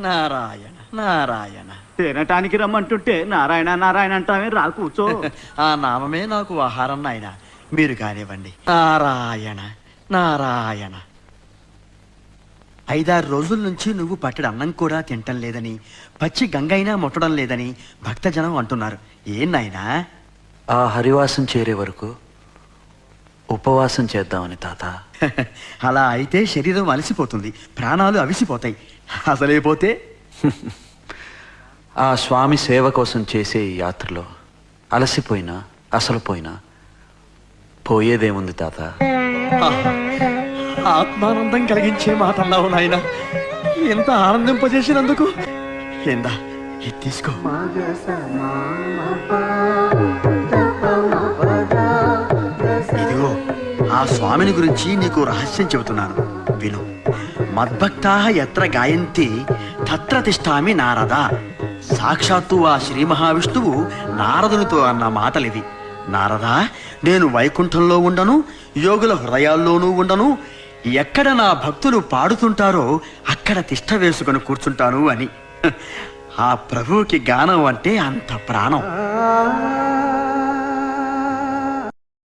నారాయణ నారాయణ. తినటానికి రమ్మంటుంటే నారాయణ నారాయణ అంటామే, రా కూర్చో. ఆ నామమే నాకు ఆహారం నాయన, మీరు కానివ్వండి. నారాయణ నారాయణ. 5-6 రోజుల నుంచి నువ్వు పట్టడి అన్నం కూడా తింటం లేదని, పచ్చి గంగైనా ముట్టడం లేదని భక్తజనం అంటున్నారు. ఏం నాయనా? ఆ హరివాసం చేరే వరకు ఉపవాసం చేద్దామని తాత. అలా అయితే శరీరం అలసిపోతుంది, ప్రాణాలు అవిసిపోతాయి. అసలైపోతే ఆ స్వామి సేవ కోసం చేసే ఈ యాత్రలో అలసిపోయినా అసలు పోయినా పోయేదేముంది తాత? ఆత్మానందం కలిగించే మాట అన్నావు నాయన. ఎంత ఆనందింపజేసినందుకు. ఏందా ఇది తీసుకో. ఇదిగో ఆ స్వామిని గురించి నీకు రహస్యం చెబుతున్నాను, విను. మద్భక్తాః ఎత్ర గాయంతి తత్ర తిష్టామి నారద. సాక్షాత్తు ఆ శ్రీ మహావిష్ణువు నారదునితో అన్న మాటలివి. నారదా, నేను వైకుంఠంలో ఉండను, యోగుల హృదయాల్లోనూ ఉండను. ఎక్కడ నా భక్తులు పాడుతుంటారో అక్కడ తిష్ట వేసుకొని కూర్చుంటాను అని. ఆ ప్రభువుకి గానం అంటే అంత ప్రాణం.